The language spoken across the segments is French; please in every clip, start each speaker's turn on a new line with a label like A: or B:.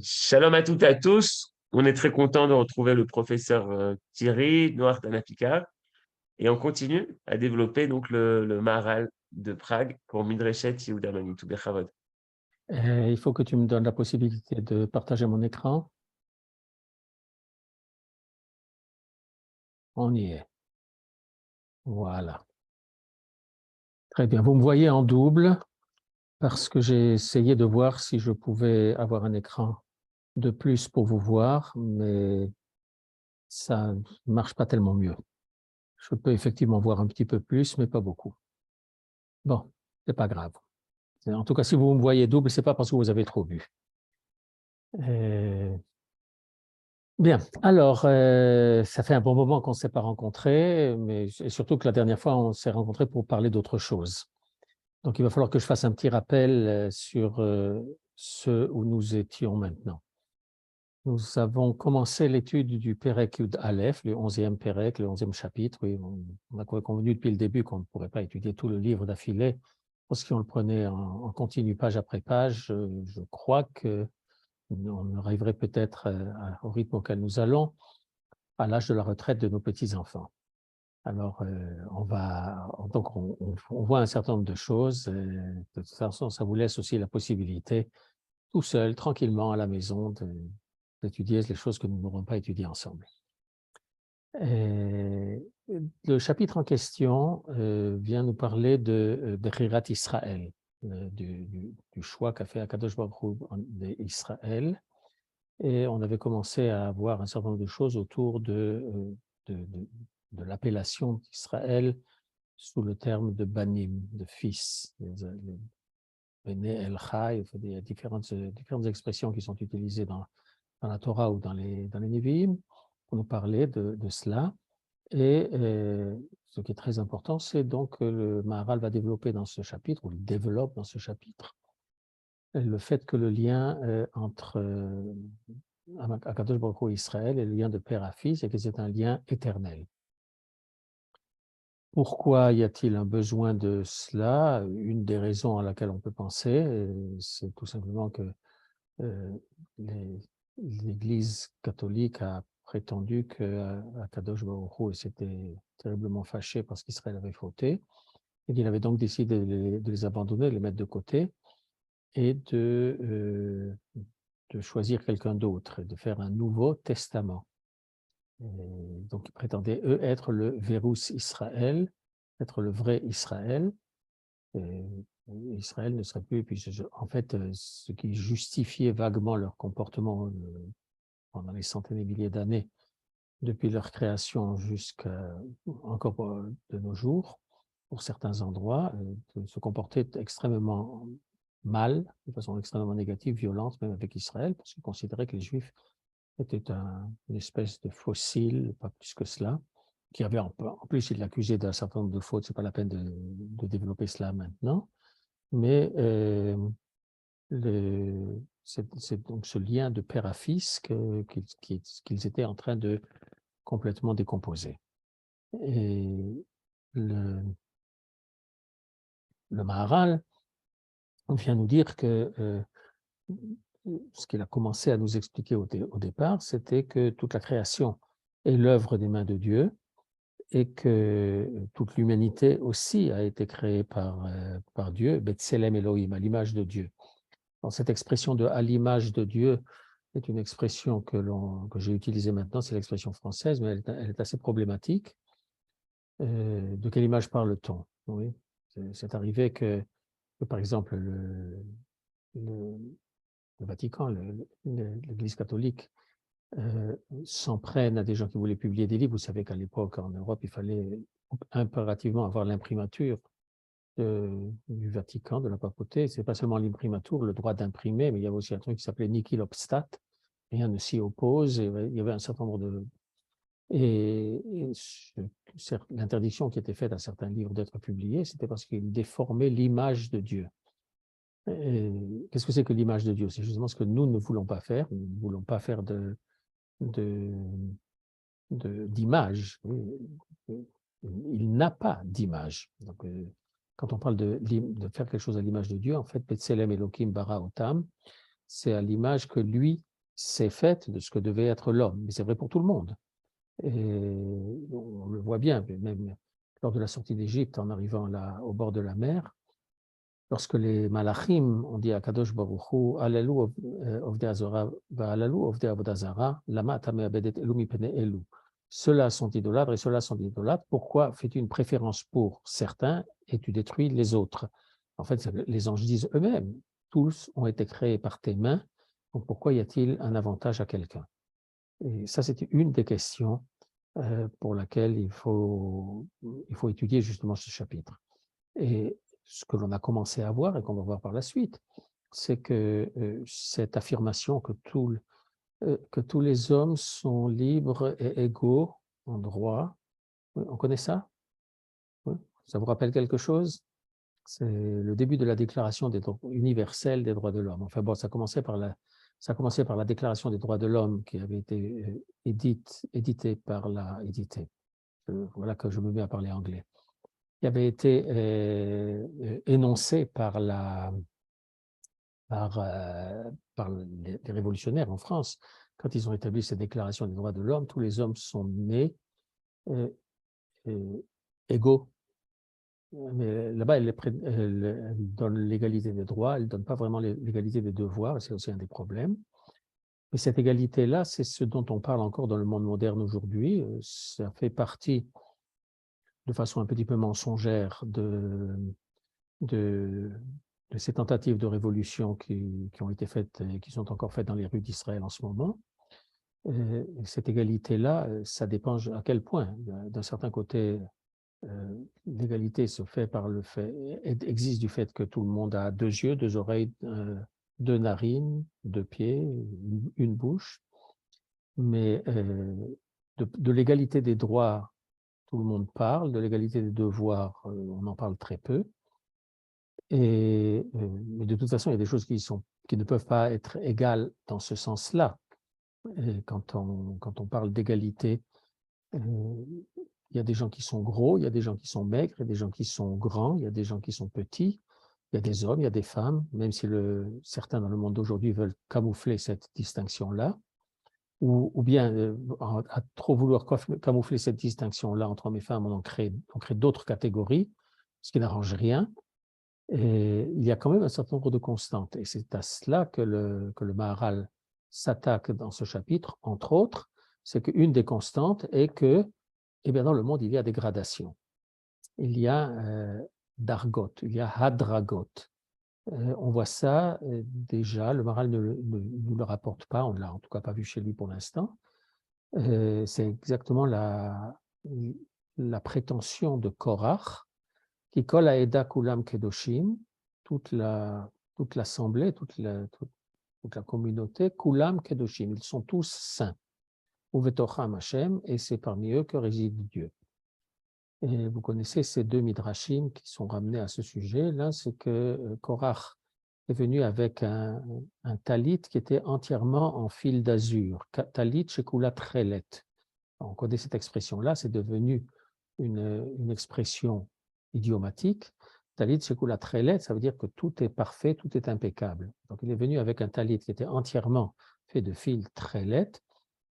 A: Shalom à toutes et à tous. On est très content de retrouver le professeur Thierry Noir Tanapika et on continue à développer donc le Maharal de Prague pour Midreshet Yehuda Manitou Bechavod.
B: Il faut que tu me donnes la possibilité de partager mon écran. On y est. Voilà. Très bien. Vous me voyez en double parce que j'ai essayé de voir si je pouvais avoir un écran de plus pour vous voir, mais ça ne marche pas tellement mieux. Je peux effectivement voir un petit peu plus, mais pas beaucoup. Bon, c'est pas grave. En tout cas, si vous me voyez double, c'est pas parce que vous avez trop vu. Bien, alors, ça fait un bon moment qu'on ne s'est pas rencontrés, mais et surtout que la dernière fois, on s'est rencontrés pour parler d'autre chose. Donc, il va falloir que je fasse un petit rappel sur ce où nous étions maintenant. Nous avons commencé l'étude du Perek Yud Aleph, le 11e Perek, le 11e chapitre. Oui, on a convenu depuis le début qu'on ne pourrait pas étudier tout le livre d'affilée, parce qu'on le prenait en continu, page après page. Je crois que on arriverait peut-être au rythme auquel nous allons à l'âge de la retraite de nos petits-enfants. Alors, on voit un certain nombre de choses. De toute façon, ça vous laisse aussi la possibilité, tout seul, tranquillement, à la maison, d'étudier les choses que nous n'aurons pas étudiées ensemble. Et le chapitre en question vient nous parler de Bechirat Israël, du choix qu'a fait Akadosh Baruch Hu d'Israël. Et on avait commencé à voir un certain nombre de choses autour de l'appellation d'Israël sous le terme de Banim, de fils. Bene El Chai, il y a différentes expressions qui sont utilisées dans la Torah ou dans les Nevi'im pour nous parler de cela. Et ce qui est très important, c'est donc que le Maharal va développer dans ce chapitre, ou il développe dans ce chapitre, le fait que le lien entre Akadosh Baruch Hu et Israël est le lien de père à fils et que c'est un lien éternel. Pourquoi y a-t-il un besoin de cela? Une des raisons à laquelle on peut penser, c'est tout simplement que l'Église catholique a prétendu qu'Akadosh Baruch Hu s'était terriblement fâché parce qu'Israël avait fauté, et qu'il avait donc décidé de les abandonner, de les mettre de côté, et de choisir quelqu'un d'autre, et de faire un nouveau testament. Et donc, ils prétendaient, eux, être le Vérus Israël, être le vrai Israël. Et Israël ne serait plus, puis en fait, ce qui justifiait vaguement leur comportement pendant les centaines et milliers d'années, depuis leur création jusqu'à encore de nos jours, pour certains endroits, se comportaient extrêmement mal, de façon extrêmement négative, violente, même avec Israël, parce qu'ils considéraient que les Juifs étaient une espèce de fossile, pas plus que cela, qui avait en plus, il l'accusait d'un certain nombre de fautes, ce n'est pas la peine de développer cela maintenant, mais c'est donc ce lien de père à fils qu'ils étaient en train de complètement décomposer. Et le Maharal vient nous dire que ce qu'il a commencé à nous expliquer au départ, c'était que toute la création est l'œuvre des mains de Dieu et que toute l'humanité aussi a été créée par Dieu, Betselem Elohim, à l'image de Dieu. Donc, cette expression de « à l'image de Dieu » est une expression que j'ai utilisée maintenant, c'est l'expression française, mais elle est assez problématique. De quelle image parle-t-on? Oui. C'est arrivé que, par exemple, le Vatican, l'Église catholique, s'en prennent à des gens qui voulaient publier des livres. Vous savez qu'à l'époque, en Europe, il fallait impérativement avoir l'imprimature du Vatican, de la papauté. Ce n'est pas seulement l'imprimature, le droit d'imprimer, mais il y avait aussi un truc qui s'appelait nihil obstat. Rien ne s'y oppose. Il y avait un certain nombre de... Et l'interdiction qui était faite à certains livres d'être publiés, c'était parce qu'ils déformaient l'image de Dieu. Qu'est-ce que c'est que l'image de Dieu? C'est justement ce que nous ne voulons pas faire. Nous ne voulons pas faire d'image. Il n'a pas d'image. Donc, quand on parle de faire quelque chose à l'image de Dieu, en fait, Betselem Elohim bara otam, c'est à l'image que lui s'est faite de ce que devait être l'homme. Mais c'est vrai pour tout le monde. Et on le voit bien, même lors de la sortie d'Égypte, en arrivant là, au bord de la mer, lorsque les malachim ont dit à Kadosh Baruch Hu, Alalu ovdei Azora, Alalu ovdei Avodah Zara, lama tame abedet elu mipene elu. Ceux-là sont idolâtres et ceux-là sont idolâtres. Pourquoi fais-tu une préférence pour certains et tu détruis les autres? En fait, les anges disent eux-mêmes, tous ont été créés par tes mains, donc pourquoi y a-t-il un avantage à quelqu'un? Et ça, c'est une des questions pour laquelle il faut étudier justement ce chapitre. Et ce que l'on a commencé à voir et qu'on va voir par la suite, c'est que cette affirmation que tous les hommes sont libres et égaux en droit, on connaît ça? Oui. Ça vous rappelle quelque chose? C'est le début de la Déclaration universelle des droits de l'homme. Enfin bon, ça a commencé par la Déclaration des droits de l'homme qui avait été éditée par la... voilà que je me mets à parler anglais. Qui avait été énoncée par les révolutionnaires en France. Quand ils ont établi cette Déclaration des droits de l'homme, tous les hommes sont nés égaux. Mais là-bas, elle donne l'égalité des droits, elle ne donne pas vraiment l'égalité des devoirs, c'est aussi un des problèmes. Mais cette égalité-là, c'est ce dont on parle encore dans le monde moderne aujourd'hui. Ça fait partie, de façon un petit peu mensongère, de ces tentatives de révolution qui ont été faites et qui sont encore faites dans les rues d'Israël en ce moment. Cette égalité-là, ça dépend à quel point. D'un certain côté, l'égalité se fait par le fait, existe du fait que tout le monde a 2 yeux, 2 oreilles, 2 narines, 2 pieds, une bouche. Mais de l'égalité des droits, tout le monde parle, de l'égalité des devoirs, on en parle très peu. Mais de toute façon, il y a des choses qui ne peuvent pas être égales dans ce sens-là. Quand on parle d'égalité, il y a des gens qui sont gros, il y a des gens qui sont maigres, il y a des gens qui sont grands, il y a des gens qui sont petits, il y a des hommes, il y a des femmes, même si certains dans le monde d'aujourd'hui veulent camoufler cette distinction-là, ou bien à trop vouloir camoufler cette distinction-là entre hommes et femmes, on crée d'autres catégories, ce qui n'arrange rien. Et il y a quand même un certain nombre de constantes. Et c'est à cela que le Maharal s'attaque dans ce chapitre, entre autres, c'est qu'une des constantes est que, eh bien, dans le monde, il y a des gradations. Il y a dargot, il y a hadragot. On voit ça déjà, le Maharal ne nous le rapporte pas, on ne l'a en tout cas pas vu chez lui pour l'instant. C'est exactement la prétention de Korach, qui colle à Eda Kulam Kedoshim, toute l'assemblée, toute la communauté, Kulam Kedoshim, ils sont tous saints. Uvetocham Hashem, et c'est parmi eux que réside Dieu. Et vous connaissez ces 2 midrashim qui sont ramenés à ce sujet. Là, c'est que Korach est venu avec un talit qui était entièrement en fil d'azur. Talit shekula trelet. On connaît cette expression-là, c'est devenu une expression idiomatique. Talit shekula trelet, ça veut dire que tout est parfait, tout est impeccable. Donc il est venu avec un talit qui était entièrement fait de fil trelet,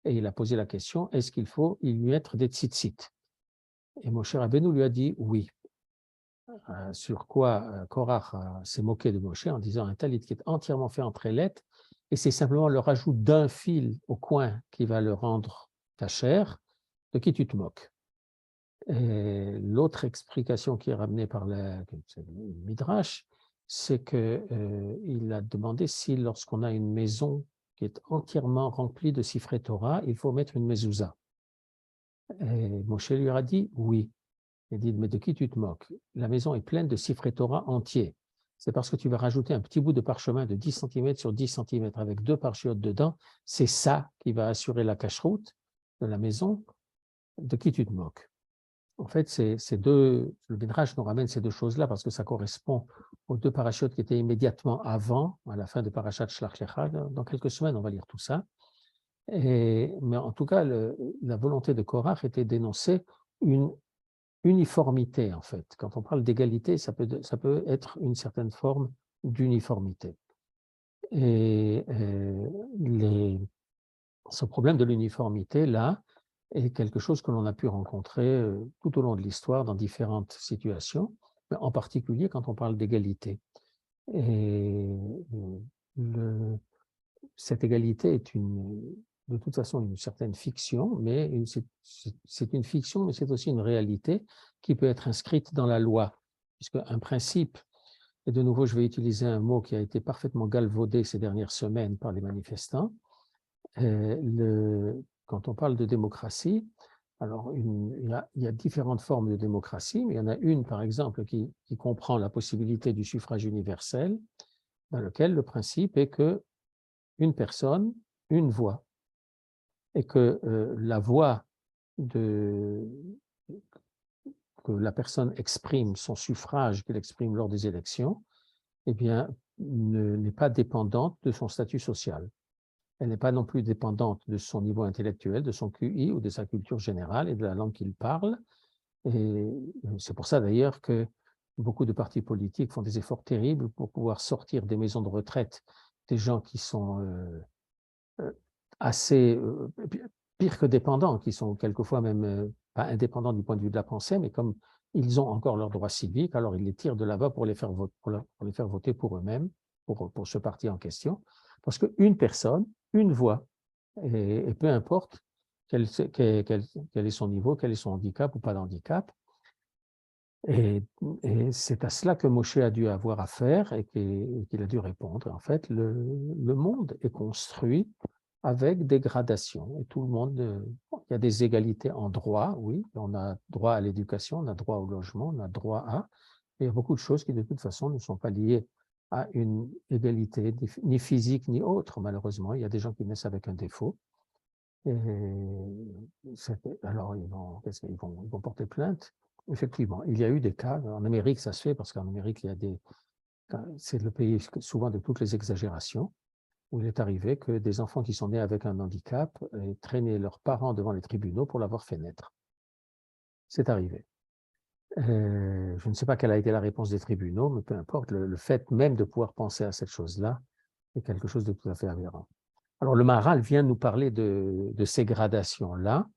B: et il a posé la question, est-ce qu'il faut y mettre des tzitzit? Et Moshe Rabbeinu lui a dit oui. Sur quoi Korach s'est moqué de Moshe en disant un talit qui est entièrement fait en trelet, et c'est simplement le rajout d'un fil au coin qui va le rendre cachère, de qui tu te moques? Et l'autre explication qui est ramenée par le Midrash, c'est qu'il a demandé si lorsqu'on a une maison qui est entièrement remplie de sifrei Torah, il faut mettre une mezouza. Et Moshe lui a dit oui. Il dit, mais de qui tu te moques? La maison est pleine de sifrei Torah entiers. C'est parce que tu vas rajouter un petit bout de parchemin de 10 cm sur 10 cm avec 2 parchiotes dedans, c'est ça qui va assurer la cacheroute de la maison. De qui tu te moques? En fait, le Midrash nous ramène ces 2 choses-là parce que ça correspond aux 2 parachutes qui étaient immédiatement avant, à la fin de Parashat Shlach Lecha. Dans quelques semaines, on va lire tout ça. Mais en tout cas, la volonté de Korach était d'énoncer une uniformité, en fait. Quand on parle d'égalité, ça peut être une certaine forme d'uniformité. Et ce problème de l'uniformité, là, est quelque chose que l'on a pu rencontrer tout au long de l'histoire dans différentes situations, mais en particulier quand on parle d'égalité. Et cette égalité est de toute façon une certaine fiction, mais c'est une fiction, mais c'est aussi une réalité qui peut être inscrite dans la loi, puisque un principe, et de nouveau je vais utiliser un mot qui a été parfaitement galvaudé ces dernières semaines par les manifestants, quand on parle de démocratie, alors il y a différentes formes de démocratie, mais il y en a une, par exemple, qui comprend la possibilité du suffrage universel, dans lequel le principe est que une personne, une voix, et que la voix que la personne exprime, son suffrage qu'elle exprime lors des élections, eh bien, n'est pas dépendante de son statut social. Elle n'est pas non plus dépendante de son niveau intellectuel, de son QI ou de sa culture générale et de la langue qu'il parle. Et c'est pour ça d'ailleurs que beaucoup de partis politiques font des efforts terribles pour pouvoir sortir des maisons de retraite des gens qui sont assez, pire que dépendants, qui sont quelquefois même pas indépendants du point de vue de la pensée, mais comme ils ont encore leurs droits civiques, alors ils les tirent de là-bas pour les faire voter pour eux-mêmes, pour ce parti en question. Parce qu'une personne, une voix, et peu importe quel est son niveau, quel est son handicap ou pas d'handicap. Et c'est à cela que Moshe a dû avoir affaire et qu'il a dû répondre. En fait, le monde est construit avec des gradations. Et tout le monde, il y a des égalités en droit, oui, on a droit à l'éducation, on a droit au logement, on a droit à... Il y a beaucoup de choses qui, de toute façon, ne sont pas liées à une égalité, ni physique, ni autre, malheureusement. Il y a des gens qui naissent avec un défaut. Et alors, ils vont porter plainte. Effectivement, il y a eu des cas. En Amérique, ça se fait parce qu'en Amérique, c'est le pays souvent de toutes les exagérations, où il est arrivé que des enfants qui sont nés avec un handicap aient traîné leurs parents devant les tribunaux pour l'avoir fait naître. C'est arrivé. Je ne sais pas quelle a été la réponse des tribunaux, mais peu importe, le fait même de pouvoir penser à cette chose-là est quelque chose de tout à fait aberrant. Alors le Maharal vient nous parler de ces gradations-là,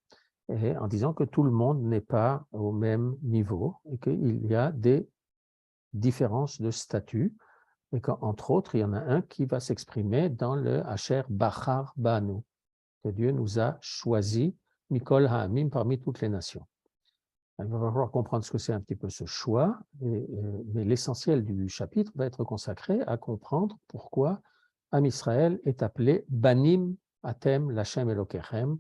B: en disant que tout le monde n'est pas au même niveau et qu'il y a des différences de statut, et qu'entre autres, il y en a un qui va s'exprimer dans le Asher Bachar Banu, que Dieu nous a choisi, Mikol Ha'amim, parmi toutes les nations. Il va falloir comprendre ce que c'est un petit peu ce choix, mais l'essentiel du chapitre va être consacré à comprendre pourquoi Am Israël est appelé Banim Atem Lachem Elokechem,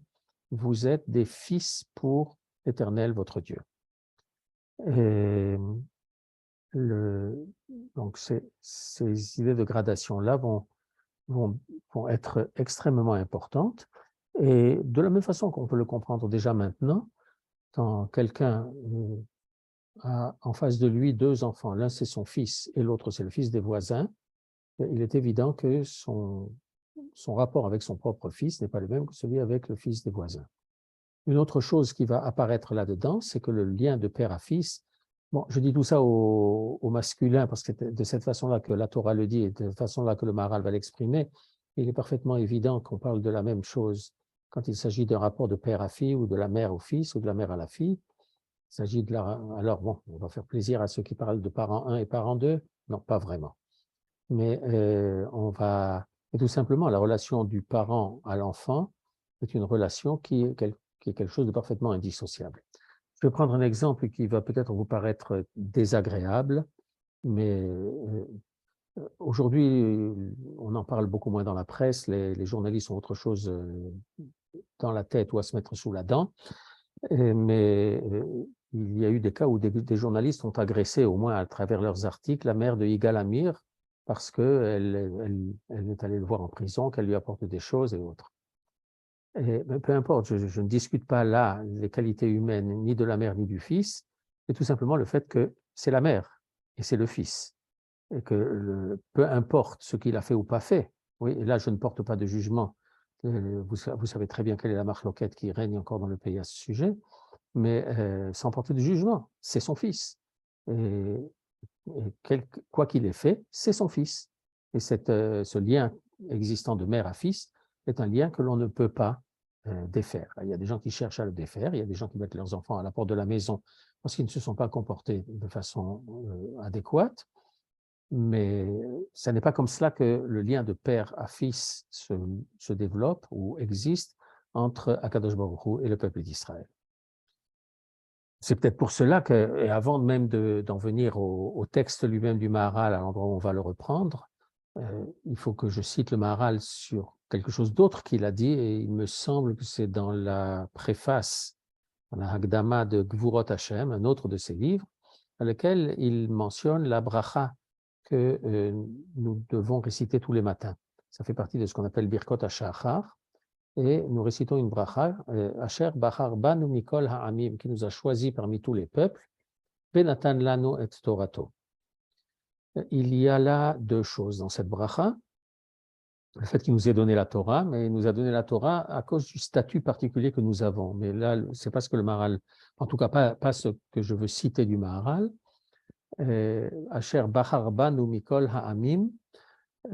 B: vous êtes des fils pour l'Éternel, votre Dieu. Et donc ces idées de gradation-là vont être extrêmement importantes. Et de la même façon qu'on peut le comprendre déjà maintenant, quand quelqu'un a en face de lui deux enfants, l'un c'est son fils et l'autre c'est le fils des voisins, il est évident que son rapport avec son propre fils n'est pas le même que celui avec le fils des voisins. Une autre chose qui va apparaître là-dedans, c'est que le lien de père à fils, bon, je dis tout ça au masculin parce que c'est de cette façon-là que la Torah le dit et de cette façon-là que le Maharal va l'exprimer. Il est parfaitement évident qu'on parle de la même chose quand il s'agit d'un rapport de père à fille ou de la mère au fils ou de la mère à la fille. Il s'agit de alors bon, on va faire plaisir à ceux qui parlent de parent 1 et parent 2. Non, pas vraiment. Mais et tout simplement, la relation du parent à l'enfant est une relation qui est quelque chose de parfaitement indissociable. Je vais prendre un exemple qui va peut-être vous paraître désagréable, mais aujourd'hui, on en parle beaucoup moins dans la presse, les journalistes ont autre chose dans la tête ou à se mettre sous la dent, mais il y a eu des cas où des journalistes ont agressé, au moins à travers leurs articles, la mère de Yigal Amir parce qu'elle est allée le voir en prison, qu'elle lui apporte des choses et autres. Et, peu importe, je ne discute pas là les qualités humaines ni de la mère ni du fils, mais tout simplement le fait que c'est la mère et c'est le fils. Et que peu importe ce qu'il a fait ou pas fait, oui, et là je ne porte pas de jugement, vous savez très bien quelle est la marloquette qui règne encore dans le pays à ce sujet, mais sans porter de jugement, c'est son fils. Et quoi qu'il ait fait, c'est son fils. Et ce lien existant de mère à fils est un lien que l'on ne peut pas défaire. Il y a des gens qui cherchent à le défaire, il y a des gens qui mettent leurs enfants à la porte de la maison parce qu'ils ne se sont pas comportés de façon adéquate, mais ce n'est pas comme cela que le lien de père à fils se développe ou existe entre Akadosh Baruch Hu et le peuple d'Israël. C'est peut-être pour cela que, et avant même d'en venir au texte lui-même du Maharal, à l'endroit où on va le reprendre, il faut que je cite le Maharal sur quelque chose d'autre qu'il a dit, et il me semble que c'est dans la préface, dans la Hagdama de Gvurot Hashem, un autre de ses livres, dans lequel il mentionne la bracha que nous devons réciter tous les matins. Ça fait partie de ce qu'on appelle Birkot HaShachar, et nous récitons une bracha, Asher Bachar Banu Mikol Ha'amim, qui nous a choisis parmi tous les peuples, Benatan Lanu et Torato. Il y a là deux choses dans cette bracha. Le fait qu'il nous ait donné la Torah, mais il nous a donné la Torah à cause du statut particulier que nous avons. Mais là, c'est pas ce que le Maharal, en tout cas pas ce que je veux citer du Maharal. Asher Bachar Banu Mikol Ha'amim,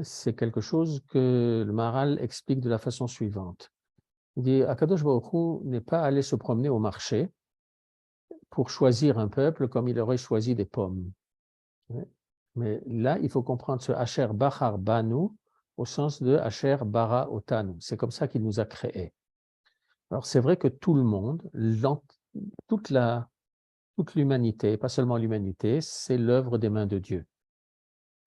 B: c'est quelque chose que le Maharal explique de la façon suivante. Il dit, Akadosh Baruch Hu n'est pas allé se promener au marché pour choisir un peuple comme il aurait choisi des pommes. Mais là, il faut comprendre ce Asher Bachar Banu au sens de Asher Bara Otanu. C'est comme ça qu'il nous a créés. Alors, c'est vrai que tout le monde, toute l'humanité, pas seulement l'humanité, c'est l'œuvre des mains de Dieu.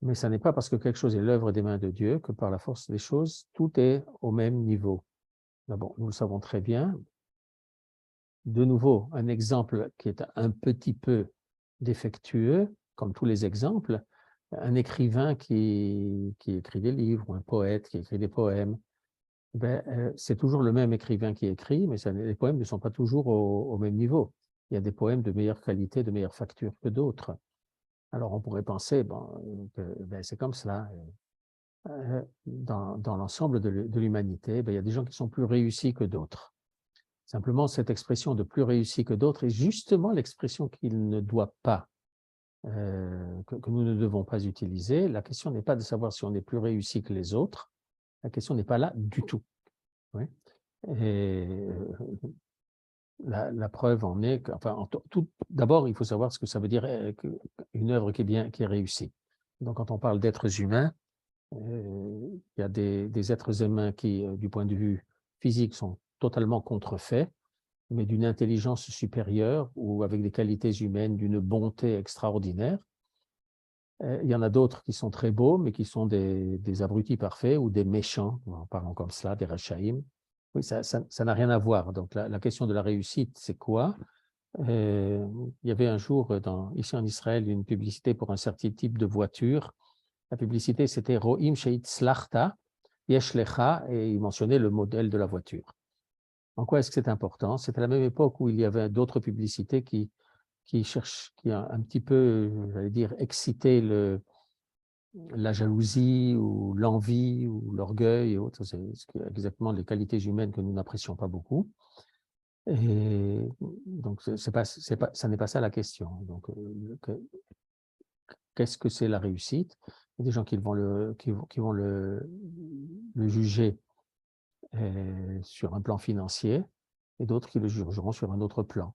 B: Mais ce n'est pas parce que quelque chose est l'œuvre des mains de Dieu que par la force des choses, tout est au même niveau. Bon, nous le savons très bien. De nouveau, un exemple qui est un petit peu défectueux, comme tous les exemples, un écrivain qui écrit des livres, ou un poète qui écrit des poèmes, c'est toujours le même écrivain qui écrit, mais les poèmes ne sont pas toujours au même niveau. Il y a des poèmes de meilleure qualité, de meilleure facture que d'autres. Alors on pourrait penser, c'est comme cela. Dans l'ensemble de l'humanité, il y a des gens qui sont plus réussis que d'autres. Simplement, cette expression de plus réussi que d'autres est justement l'expression qu'il ne doit pas, que nous ne devons pas utiliser. La question n'est pas de savoir si on est plus réussi que les autres. La question n'est pas là du tout. Oui. Et la preuve en est que, d'abord, il faut savoir ce que ça veut dire une œuvre qui est réussie. Donc, quand on parle d'êtres humains, il y a des êtres humains qui, du point de vue physique, sont totalement contrefaits, mais d'une intelligence supérieure ou avec des qualités humaines, d'une bonté extraordinaire. Il y en a d'autres qui sont très beaux, mais qui sont des abrutis parfaits ou des méchants, en parlant comme cela, des rachaïm. Oui, ça n'a rien à voir. Donc, la question de la réussite, c'est quoi? Il y avait un jour, ici en Israël, une publicité pour un certain type de voiture. La publicité, c'était Ro'im Sheit Slachta, Yesh Lecha, et il mentionnait le modèle de la voiture. En quoi est-ce que c'est important? C'est à la même époque où il y avait d'autres publicités qui a un petit peu, j'allais dire, excité la jalousie ou l'envie ou l'orgueil et autres. C'est exactement les qualités humaines que nous n'apprécions pas beaucoup. Et donc, ça n'est pas ça la question. Donc, qu'est-ce que c'est la réussite? Il y a des gens qui vont le juger sur un plan financier et d'autres qui le jugeront sur un autre plan.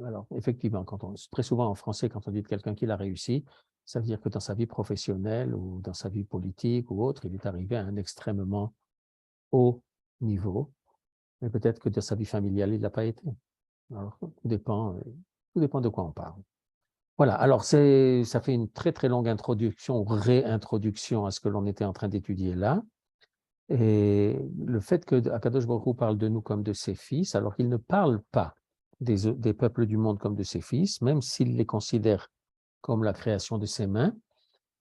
B: Alors, effectivement, très souvent en français, quand on dit de quelqu'un qui l'a réussi, ça veut dire que dans sa vie professionnelle ou dans sa vie politique ou autre, il est arrivé à un extrêmement haut niveau, mais peut-être que dans sa vie familiale, il ne l'a pas été. Alors, tout dépend de quoi on parle. Voilà, alors ça fait une très très longue introduction ou réintroduction à ce que l'on était en train d'étudier là. Et le fait que Akadosh Baruch Hu parle de nous comme de ses fils, alors qu'il ne parle pas des peuples du monde comme de ses fils, même s'il les considère comme la création de ses mains,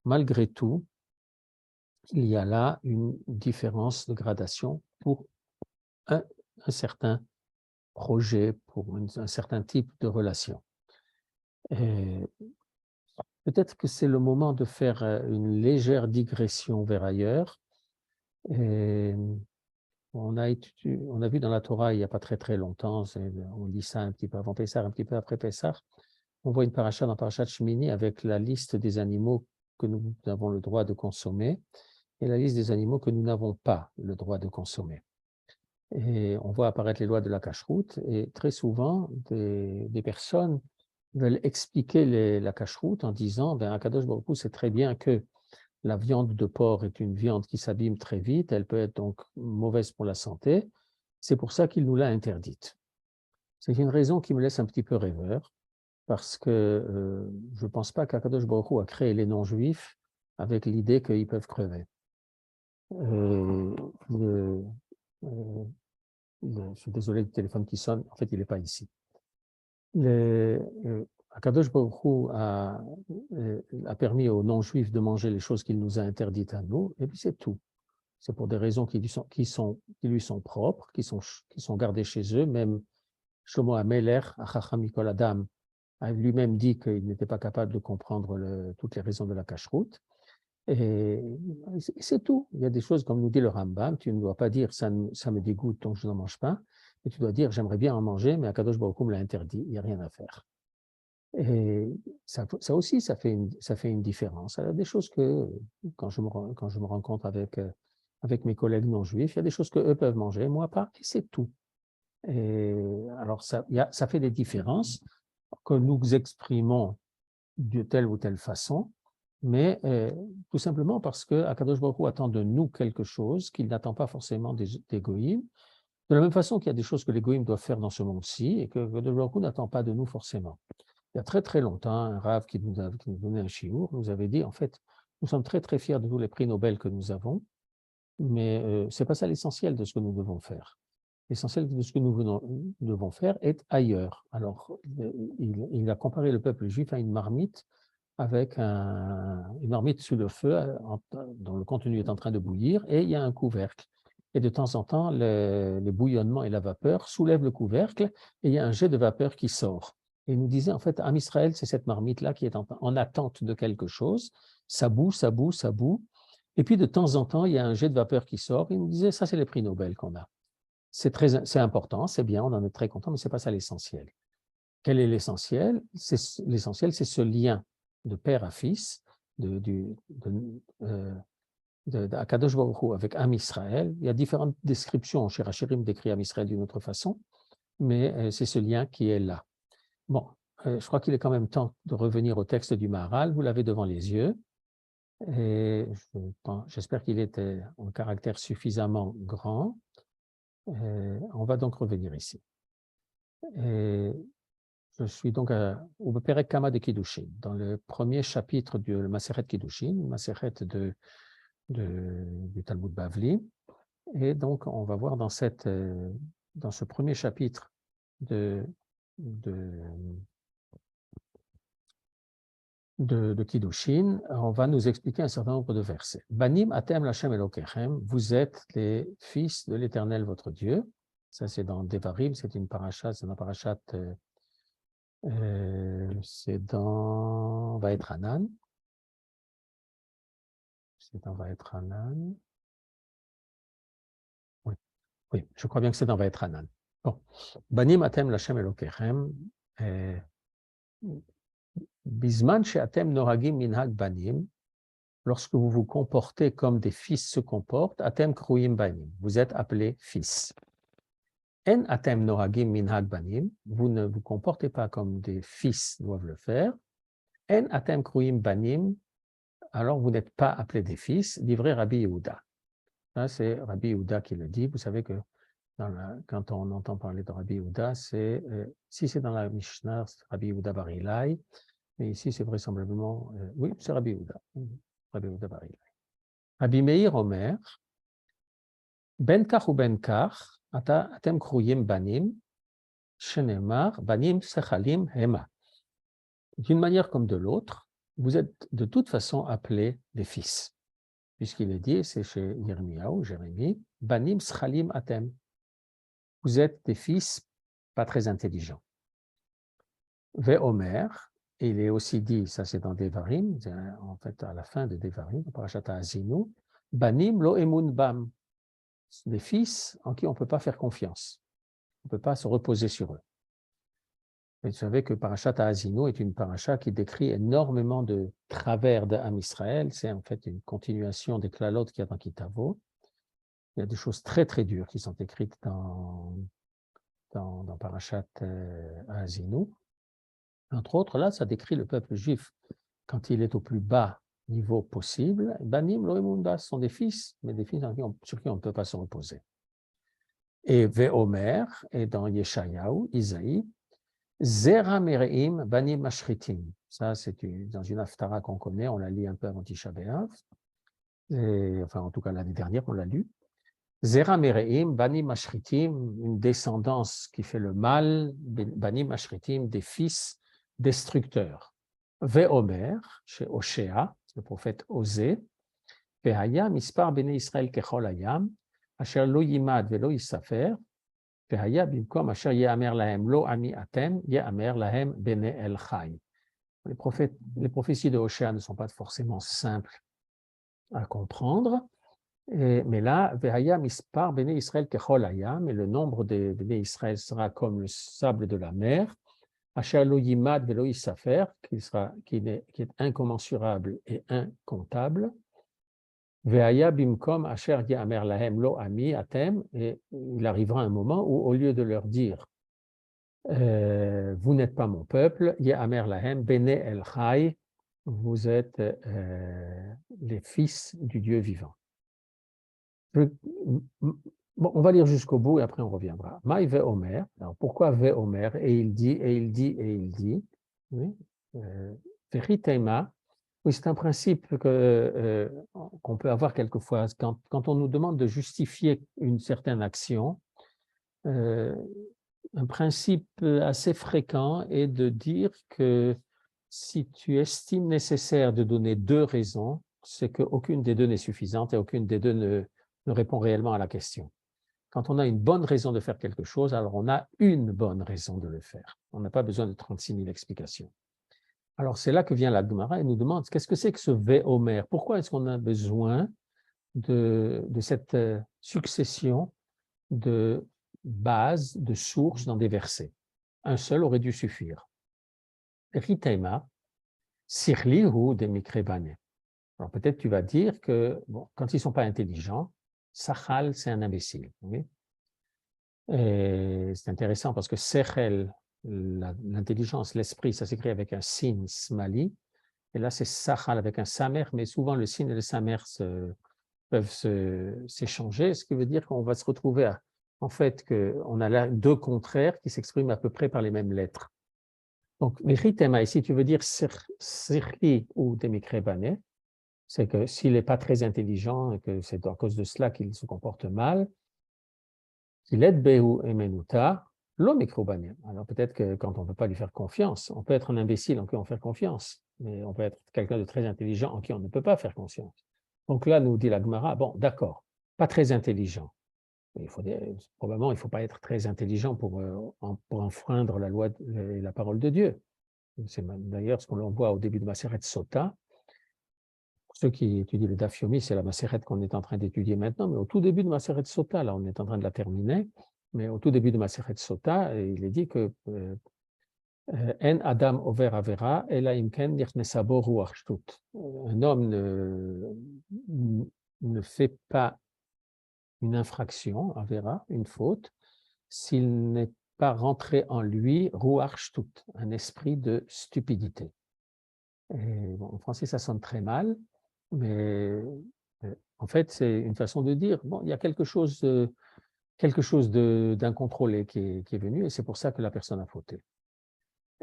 B: malgré tout, il y a là une différence de gradation pour un certain projet, pour un certain type de relation. Peut-être que c'est le moment de faire une légère digression vers ailleurs. Et on a vu dans la Torah il n'y a pas très très longtemps, on lit ça un petit peu avant Pessah, un petit peu après Pessah, on voit une paracha dans Parashat Shmini avec la liste des animaux que nous avons le droit de consommer et la liste des animaux que nous n'avons pas le droit de consommer. Et on voit apparaître les lois de la cacheroute et très souvent, des personnes veulent expliquer la cacheroute en disant ben, Akadosh Baruch Hu, c'est très bien que la viande de porc est une viande qui s'abîme très vite, elle peut être donc mauvaise pour la santé, c'est pour ça qu'il nous l'a interdite. C'est une raison qui me laisse un petit peu rêveur, parce que je ne pense pas qu'Akadosh Baruch Hu a créé les non-juifs avec l'idée qu'ils peuvent crever. Je suis désolé du téléphone qui sonne, en fait, il n'est pas ici. Akadosh Baruch Hu a permis aux non-juifs de manger les choses qu'il nous a interdites à nous, et puis c'est tout. C'est pour des raisons qui lui sont propres, qui sont gardées chez eux. Même Shlomo HaMelech, Chacham Mikol Adam, a lui-même dit qu'il n'était pas capable de comprendre toutes les raisons de la cacheroute. Et c'est tout. Il y a des choses, comme nous dit le Rambam, tu ne dois pas dire ça me dégoûte, donc je n'en mange pas. Et tu dois dire j'aimerais bien en manger, mais Akadosh Baruch Hu me l'a interdit, il n'y a rien à faire. Et ça aussi, ça fait une différence. Il y a des choses que, quand je me rencontre avec mes collègues non juifs, il y a des choses qu'eux peuvent manger, moi pas, et c'est tout. Et alors, ça fait des différences que nous exprimons de telle ou telle façon, mais tout simplement parce que Akadosh Baruch Hu attend de nous quelque chose qu'il n'attend pas forcément des goïms, de la même façon qu'il y a des choses que les goïms doivent faire dans ce monde-ci et que Akadosh Baruch Hu n'attend pas de nous forcément. Il y a très très longtemps, un rav qui nous donnait un chiour nous avait dit, en fait, nous sommes très très fiers de tous les prix Nobel que nous avons, mais ce n'est pas ça l'essentiel de ce que nous devons faire. L'essentiel de ce que nous devons faire est ailleurs. Alors, il a comparé le peuple juif à une marmite avec une marmite sous le feu dont le contenu est en train de bouillir et il y a un couvercle. Et de temps en temps, les bouillonnements et la vapeur soulèvent le couvercle et il y a un jet de vapeur qui sort. Et il nous disait, en fait, Am Israël, c'est cette marmite-là qui est en attente de quelque chose. Ça bout, ça bout, ça bout. Et puis, de temps en temps, il y a un jet de vapeur qui sort. Il nous disait, ça, c'est les prix Nobel qu'on a. C'est important, c'est bien, on en est très content, mais ce n'est pas ça l'essentiel. Quel est l'essentiel? L'essentiel, c'est ce lien de père à fils, d'Akadosh Baruch Hu avec Am Israël. Il y a différentes descriptions. Shir HaShirim décrit Am Israël d'une autre façon, mais c'est ce lien qui est là. Bon, je crois qu'il est quand même temps de revenir au texte du Maharal. Vous l'avez devant les yeux. Et j'espère qu'il était en caractère suffisamment grand. On va donc revenir ici. Et je suis donc au Perek Kama de Kiddushin, dans le premier chapitre du Maseret Kiddushin, Maseret du Talmud Bavli. Et donc, on va voir dans ce premier chapitre de Kiddushin, on va nous expliquer un certain nombre de versets. Banim atem lachem elokechem, vous êtes les fils de l'Éternel votre Dieu. Ça, c'est dans Devarim, c'est une parashat, c'est dans parashat, c'est dans Vaetranan. C'est dans Vaetranan. Oui, je crois bien que c'est dans Vaetranan. Bon. Banim atem lachem elokechem. Bisman she'atem noragim minhag banim, lorsque vous vous comportez comme des fils se comportent, atem kruim banim, vous êtes appelés fils. En atem noragim minhag banim, vous ne vous comportez pas comme des fils doivent le faire. En atem kruim banim, alors vous n'êtes pas appelés des fils, livré Rabbi Yehuda. C'est Rabbi Yehuda qui le dit. Vous savez que quand on entend parler de Rabbi Yehuda, si c'est dans la Mishnah, c'est Rabbi Yehuda Bar Ilai. Mais ici, c'est vraisemblablement, oui, c'est Rabbi Yehuda. Rabbi Yehuda Bar Ilai. Rabbi Meir Omer, Ben kach ou ben kach, atem kruyim banim, shenemar, banim sechalim hema. D'une manière comme de l'autre, vous êtes de toute façon appelés des fils. Puisqu'il est dit, c'est chez Yirmiyahu, Jérémie, banim sechalim atem. Vous êtes des fils pas très intelligents. Ve Omer, il est aussi dit, ça c'est dans Devarim, en fait à la fin de Devarim, Parashat Azinu, Banim lo emun bam, des fils en qui on ne peut pas faire confiance, on ne peut pas se reposer sur eux. Et vous savez que Parashat Haazinu est une paracha qui décrit énormément de travers d'Am Israël. C'est en fait une continuation des klalotes qu'il y a dans Kitavo. Il y a des choses très très dures qui sont écrites dans Parashat Haazinu. Entre autres, là, ça décrit le peuple juif quand il est au plus bas niveau possible. Banim Loemunda sont des fils, mais des fils sur qui on ne peut pas se reposer. Et Ve'omer, et dans Yeshayahu, Isaïe, Zera Mereim Banim Mashritim. Ça, c'est dans une haftara qu'on connaît, on la lit un peu avant Tisha B'Av. Enfin, en tout cas, l'année dernière, on l'a lu. Zera Mereim Banim Mashritim, une descendance qui fait le mal, Banim Mashritim, des fils destructeurs. Ve'omer, chez Oshéa, le prophète Osée, Ve'haya mispar bnei Israël kechol hayam, asher lo yimad ve'lo yisafer, Ve'haya bimkom asher ye'amer lahem lo ami atem, ye'amer lahem bnei el chai. Les prophéties de Oshéa ne sont pas forcément simples à comprendre, mais là, Ve'haya mispar bnei Israël kechol hayam, et le nombre de bnei Israël sera comme le sable de la mer, Asher lo yimad ve'lo yisafer, qui est incommensurable et incontable. Ve'haya bimkom asher ye'amer lahem lo ami atem, et il arrivera un moment où, au lieu de leur dire vous n'êtes pas mon peuple, ye'amer lahem bnei el chai, vous êtes les fils du Dieu vivant. Bon, on va lire jusqu'au bout et après on reviendra. Maï ve'omer. Alors pourquoi ve'omer? Et il dit, et il dit, et il dit. Oui. Ve'chitema. Oui, c'est un principe qu'on peut avoir quelquefois. Quand on nous demande de justifier une certaine action, un principe assez fréquent est de dire que si tu estimes nécessaire de donner deux raisons, c'est qu'aucune des deux n'est suffisante et aucune des deux ne répond réellement à la question. Quand on a une bonne raison de faire quelque chose, alors on a une bonne raison de le faire. On n'a pas besoin de 36 000 explications. Alors c'est là que vient la Gemara et nous demande qu'est-ce que c'est que ce Ve'omer? Pourquoi est-ce qu'on a besoin de cette succession de bases, de sources dans des versets? Un seul aurait dû suffire. Ritema, sirli ou des mikrebane. Alors peut-être tu vas dire que bon, quand ils ne sont pas intelligents, Sachal, c'est un imbécile. Oui. C'est intéressant parce que Sechel, l'intelligence, l'esprit, ça s'écrit avec un sin smali, et là c'est Sachal avec un samer, mais souvent le sin et le samer peuvent s'échanger, ce qui veut dire qu'on va se retrouver en fait qu'on a là deux contraires qui s'expriment à peu près par les mêmes lettres. Donc, Mechitema, ici tu veux dire Sirli ou Demikrebane, c'est que s'il n'est pas très intelligent et que c'est à cause de cela qu'il se comporte mal, qu'il est Behu Emenuta, l'Omikrobanim. Alors peut-être que quand on ne peut pas lui faire confiance, on peut être un imbécile en qui on fait confiance, mais on peut être quelqu'un de très intelligent en qui on ne peut pas faire confiance. Donc là, nous dit la Gemara, bon, d'accord, pas très intelligent. Probablement, il ne faut pas être très intelligent pour enfreindre la loi et la parole de Dieu. C'est d'ailleurs ce qu'on voit au début de Maseret Sota. Pour ceux qui étudient le Daf Yomi, c'est la Maseret qu'on est en train d'étudier maintenant, mais au tout début de Maseret Sota, là on est en train de la terminer, mais au tout début de Maseret Sota, il est dit que En Adam over Avera, Ela imken nichnesabo ruach shtut. Un homme ne fait pas une infraction, Avera, une faute, s'il n'est pas rentré en lui ruach shtut, un esprit de stupidité. Et bon, en français, ça sonne très mal, mais en fait, c'est une façon de dire, bon, il y a quelque chose d'incontrôlé qui est venu, et c'est pour ça que la personne a fauté.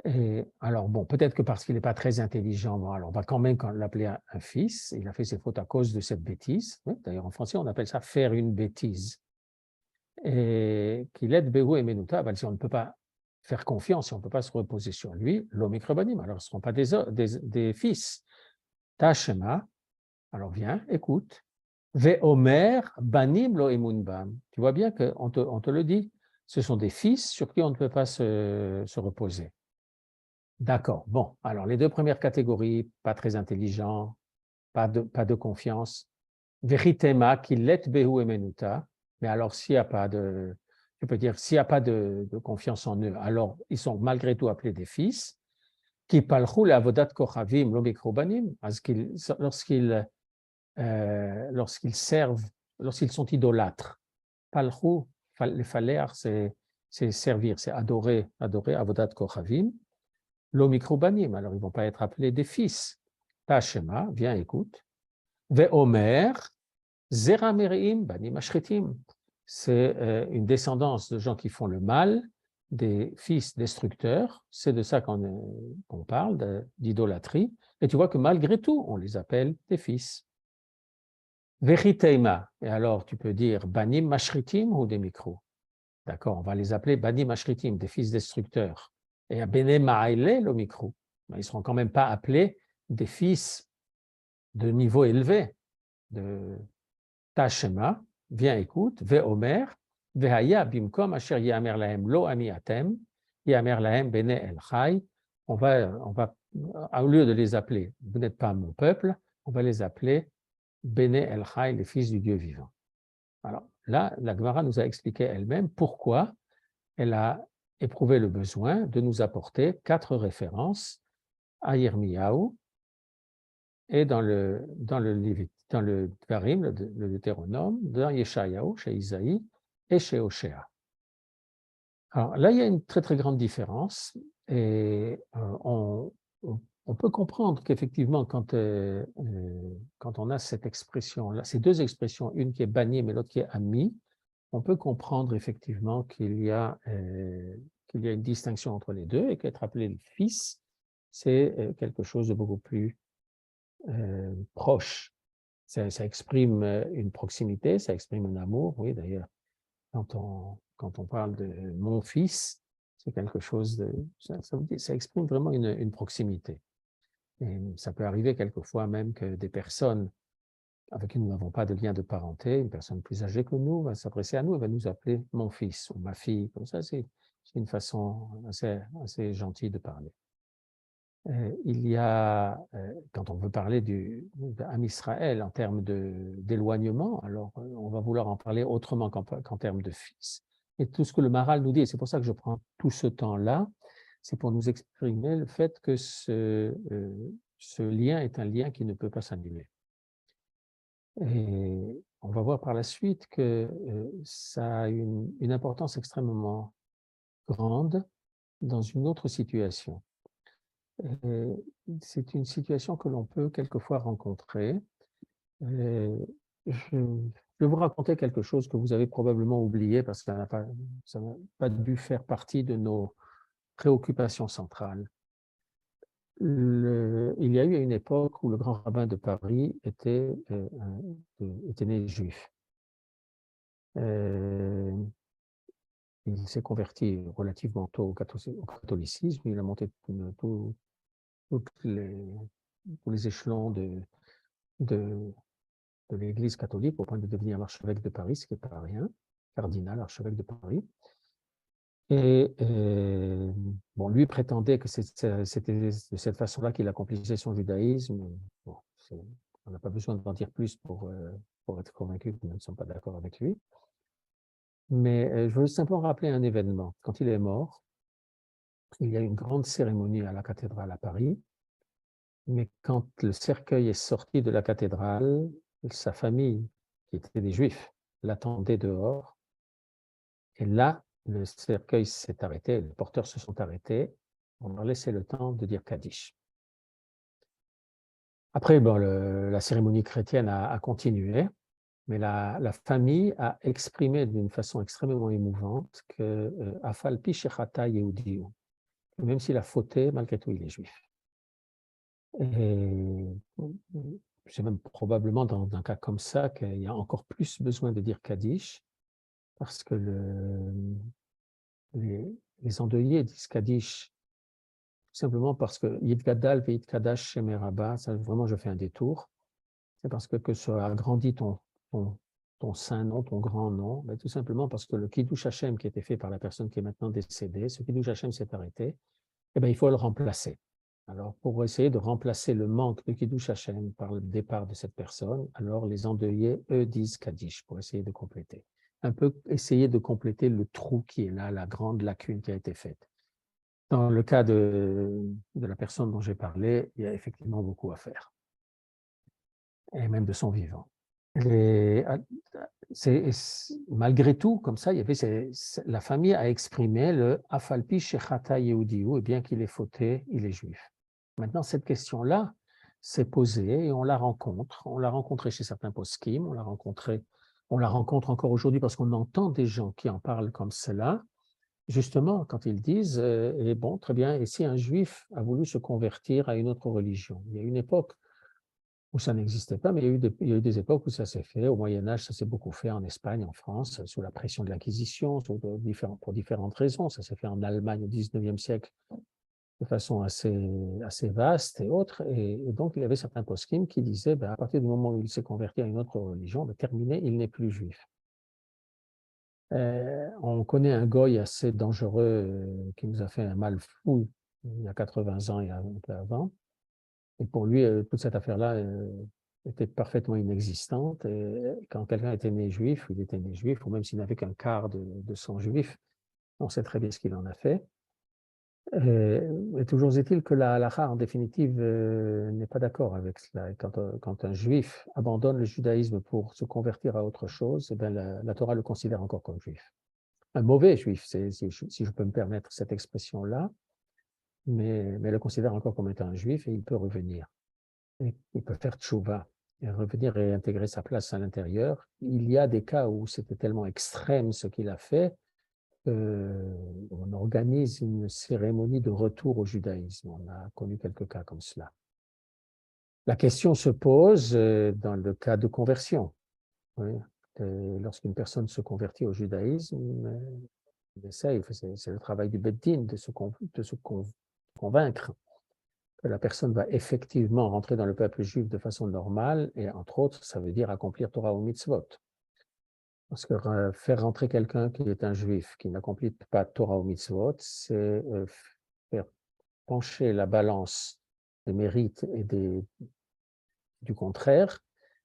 B: Et alors, bon, peut-être que parce qu'il n'est pas très intelligent, bon, alors on va quand même l'appeler un fils, il a fait ses fautes à cause de cette bêtise. Oui, d'ailleurs, en français, on appelle ça faire une bêtise. Et qu'il est Behu et Menuta, si on ne peut pas faire confiance, si on ne peut pas se reposer sur lui, l'omikrobanim, alors ce ne seront pas des fils. Tashema, alors viens, écoute. Ve'omer banim lo emunbam. Tu vois bien qu'on te le dit, ce sont des fils sur qui on ne peut pas se reposer. D'accord, bon, alors les deux premières catégories, pas très intelligents, pas de confiance. Veritema, qui let behu emenuta, mais alors s'il n'y a pas tu peux dire, s'il n'y a pas de confiance en eux, alors ils sont malgré tout appelés des fils, qui palchou le avodat kochavim lo mikrobanim, lorsqu'ils servent, lorsqu'ils sont idolâtres. Palchou, le faléar, c'est servir, c'est adorer, avodat kochavim, lo mikrobanim, alors ils ne vont pas être appelés des fils. Tashema, viens, écoute. Ve omer, zera mereim banim ashchetim. C'est une descendance de gens qui font le mal, des fils destructeurs, c'est de ça qu'on parle, d'idolâtrie, et tu vois que malgré tout, on les appelle des fils. Vechiteima, et alors tu peux dire banim mashritim ou des micros. D'accord, on va les appeler banim mashritim, des fils destructeurs. Et à bene ma'aile, le micro, ils ne seront quand même pas appelés des fils de niveau élevé, de Tashema, viens écoute, ve omer, vehaya bimkom asher yamer lahem lo ami atem, yamer lahem bene el chai. On va, au lieu de les appeler, vous n'êtes pas mon peuple, on va les appeler bene el chai, les fils du Dieu vivant. Alors là, la Gemara nous a expliqué elle-même pourquoi elle a éprouvé le besoin de nous apporter 4 références à Yirmiyahu et dans le Dvarim, le Deutéronome, dans Yeshayahu, chez Isaïe et chez Oshéa. Alors là, il y a une très très grande différence et on peut comprendre qu'effectivement, quand on a cette expression-là, ces 2 expressions, une qui est bannie mais l'autre qui est ami, on peut comprendre effectivement qu'il y a une distinction entre les deux et qu'être appelé le fils, c'est quelque chose de beaucoup plus proche. Ça exprime une proximité, ça exprime un amour. Oui, d'ailleurs, quand on parle de mon fils, c'est quelque chose de... Ça exprime vraiment une proximité. Et ça peut arriver quelquefois même que des personnes avec qui nous n'avons pas de lien de parenté, une personne plus âgée que nous va s'adresser à nous et va nous appeler mon fils ou ma fille. Comme ça, c'est une façon assez gentille de parler. Il y a, quand on veut parler d'Am Israël en termes d'éloignement, alors on va vouloir en parler autrement qu'en termes de fils. Et tout ce que le Maharal nous dit, et c'est pour ça que je prends tout ce temps-là, c'est pour nous exprimer le fait que ce lien est un lien qui ne peut pas s'annuler. Et on va voir par la suite que ça a une importance extrêmement grande dans une autre situation. C'est une situation que l'on peut quelquefois rencontrer. Je vais vous raconter quelque chose que vous avez probablement oublié parce que ça n'a pas dû faire partie de nos préoccupations centrales. Il y a eu une époque où le grand rabbin de Paris était né juif. Il s'est converti relativement tôt au catholicisme. Il a monté tous les échelons de l'Église catholique au point de devenir l'archevêque de Paris, ce qui n'est pas rien, cardinal, archevêque de Paris. Et bon, lui prétendait que c'était de cette façon-là qu'il accomplissait son judaïsme. Bon, on n'a pas besoin d'en dire plus pour être convaincu que nous ne sommes pas d'accord avec lui. Mais je veux simplement rappeler un événement. Quand il est mort, il y a eu une grande cérémonie à la cathédrale à Paris. Mais quand le cercueil est sorti de la cathédrale, sa famille, qui était des Juifs, l'attendait dehors. Et là, le cercueil s'est arrêté, les porteurs se sont arrêtés. On leur laissait le temps de dire Kaddish. Après, bon, la cérémonie chrétienne a continué, mais la famille a exprimé d'une façon extrêmement émouvante que Afal pi shechata Yehudi, même s'il a fauté, malgré tout, il est juif. Et c'est même probablement dans un cas comme ça qu'il y a encore plus besoin de dire Kaddish, parce que les endeuillés disent Kaddish tout simplement parce que Yitgadal ve Yitkadash Shem Rabba, ça vraiment je fais un détour, c'est parce que soit agrandit ton saint nom, ton grand nom, ben, tout simplement parce que le Kiddush Hashem qui était fait par la personne qui est maintenant décédée, ce Kiddush Hashem s'est arrêté, eh ben, il faut le remplacer. Alors, pour essayer de remplacer le manque de Kiddush Hashem par le départ de cette personne, alors les endeuillés, eux, disent Kaddish pour essayer de compléter. un peu essayer de compléter le trou qui est là, la grande lacune qui a été faite. Dans le cas de la personne dont j'ai parlé, il y a effectivement beaucoup à faire, et même de son vivant. Et malgré tout, comme ça, il y avait la famille a exprimé le « Afalpi shechata yehudihu » et bien qu'il est fauté, il est juif. Maintenant, cette question-là s'est posée et on la rencontre. On l'a rencontrée chez certains poskim, on la rencontre encore aujourd'hui parce qu'on entend des gens qui en parlent comme cela, justement quand ils disent eh bon, très bien, et si un juif a voulu se convertir à une autre religion? Il y a une époque où ça n'existait pas, mais il y a eu des époques où ça s'est fait. Au Moyen-Âge, ça s'est beaucoup fait en Espagne, en France, sous la pression de l'Inquisition, pour différentes raisons. Ça s'est fait en Allemagne au XIXe siècle de façon assez vaste et autre. Et donc, il y avait certains poskim qui disaient, ben, à partir du moment où il s'est converti à une autre religion, ben, terminé, il n'est plus juif. On connaît un goy assez dangereux qui nous a fait un mal fou il y a 80 ans et un peu avant. Et pour lui, toute cette affaire-là était parfaitement inexistante. Et quand quelqu'un était né juif, il était né juif, ou même s'il n'avait qu'un quart de sang juif, on sait très bien ce qu'il en a fait. Et toujours est-il que la halakha, en définitive, n'est pas d'accord avec cela. Et quand un juif abandonne le judaïsme pour se convertir à autre chose, eh bien, la Torah le considère encore comme juif. Un mauvais juif, si je peux me permettre cette expression-là, mais le considère encore comme étant un juif et il peut revenir. Et il peut faire tchouva et revenir et intégrer sa place à l'intérieur. Il y a des cas où c'était tellement extrême ce qu'il a fait qu'on organise une cérémonie de retour au judaïsme. On a connu quelques cas comme cela. La question se pose dans le cas de conversion. Oui. Lorsqu'une personne se convertit au judaïsme, c'est le travail du Beddin de se convaincre que la personne va effectivement rentrer dans le peuple juif de façon normale, et entre autres, ça veut dire accomplir Torah ou mitzvot. Parce que faire rentrer quelqu'un qui est un juif, qui n'accomplit pas Torah ou mitzvot, c'est faire pencher la balance des mérites et du contraire,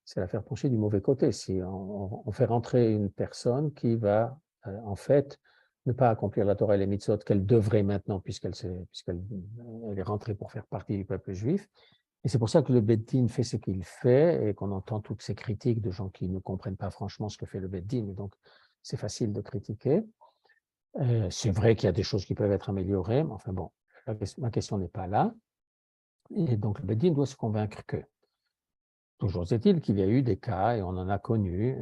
B: c'est la faire pencher du mauvais côté. Si on fait rentrer une personne qui va, en fait, ne pas accomplir la Torah et les mitzvot qu'elle devrait maintenant, puisqu'elle est rentrée pour faire partie du peuple juif. Et c'est pour ça que le Beddin fait ce qu'il fait et qu'on entend toutes ces critiques de gens qui ne comprennent pas franchement ce que fait le Beddin. Et donc, c'est facile de critiquer. C'est vrai qu'il y a des choses qui peuvent être améliorées, mais enfin bon, ma question n'est pas là. Et donc, le Beddin doit se convaincre que. Toujours est-il qu'il y a eu des cas, et on en a connu,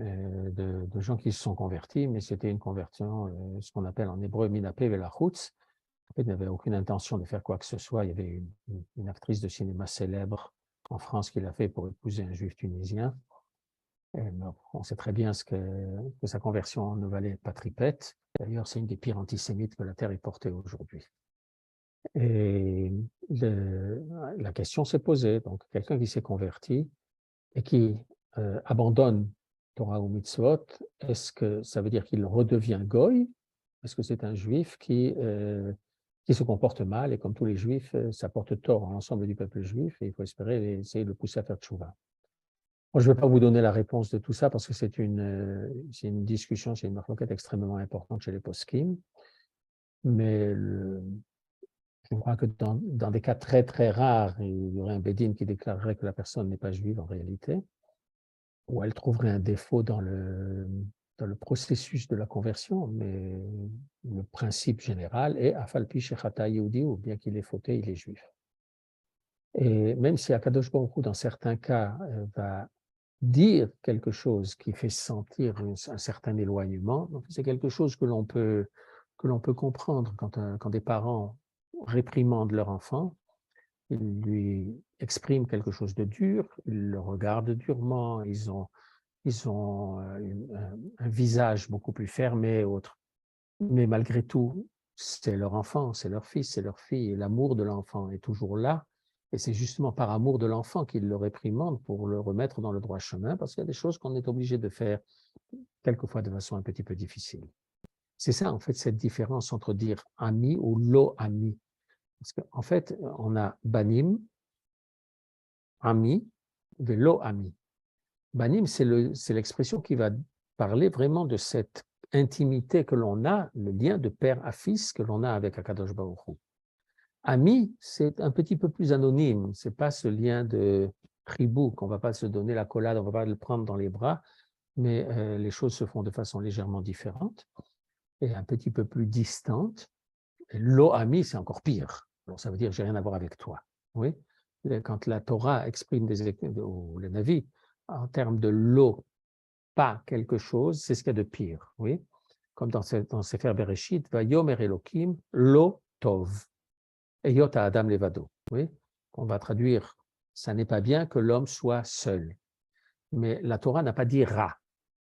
B: de gens qui se sont convertis, mais c'était une conversion, ce qu'on appelle en hébreu minapé velachutz. En fait, il n'avait aucune intention de faire quoi que ce soit. Il y avait une actrice de cinéma célèbre en France qui l'a fait pour épouser un juif tunisien. Et on sait très bien que sa conversion ne valait pas tripette. D'ailleurs, c'est une des pires antisémites que la Terre ait portée aujourd'hui. Et la question s'est posée. Donc, quelqu'un qui s'est converti et qui abandonne Torah ou mitzvot, est-ce que ça veut dire qu'il redevient goy? Est-ce que c'est un juif qui se comporte mal, et comme tous les juifs, ça porte tort à l'ensemble du peuple juif, et il faut espérer essayer de le pousser à faire tchouva. Moi, je ne vais pas vous donner la réponse de tout ça, parce que c'est une discussion, c'est une marloquette extrêmement importante chez les poskim, mais je crois que dans des cas très très rares, il y aurait un bédine qui déclarerait que la personne n'est pas juive en réalité, ou elle trouverait un défaut dans le processus de la conversion, mais le principe général est Afalpi Shechata Yehudi, ou bien qu'il est fauté, il est juif. Et même si Akadosh Baruch Hu, dans certains cas, va dire quelque chose qui fait sentir un certain éloignement, donc c'est quelque chose que l'on peut comprendre quand des parents réprimandent leur enfant. Ils lui expriment quelque chose de dur, ils le regardent durement, ils ont un visage beaucoup plus fermé et autres. Mais malgré tout, c'est leur enfant, c'est leur fils, c'est leur fille, et l'amour de l'enfant est toujours là. Et c'est justement par amour de l'enfant qu'ils le réprimandent pour le remettre dans le droit chemin, parce qu'il y a des choses qu'on est obligé de faire, quelquefois de façon un petit peu difficile. C'est ça, en fait, cette différence entre dire ami ou lo ami. Parce qu'en fait, on a banim, ami, de lo ami. Banim, c'est l'expression qui va parler vraiment de cette intimité que l'on a, le lien de père à fils que l'on a avec Akadosh Baruch Hu. Ami, c'est un petit peu plus anonyme, c'est pas ce lien de tribou qu'on va pas se donner l'accolade, on va pas le prendre dans les bras, mais les choses se font de façon légèrement différente et un petit peu plus distante. Lo ami, c'est encore pire. Alors ça veut dire j'ai rien à voir avec toi. Oui. Quand la Torah exprime ou le Navi en termes de lo, pas quelque chose, c'est ce qu'il y a de pire. Oui. Comme dans Sefer Bereshit, va yomer Elokim lo tov. Eyot à Adam levado. Oui. On va traduire, ça n'est pas bien que l'homme soit seul. Mais la Torah n'a pas dit ra,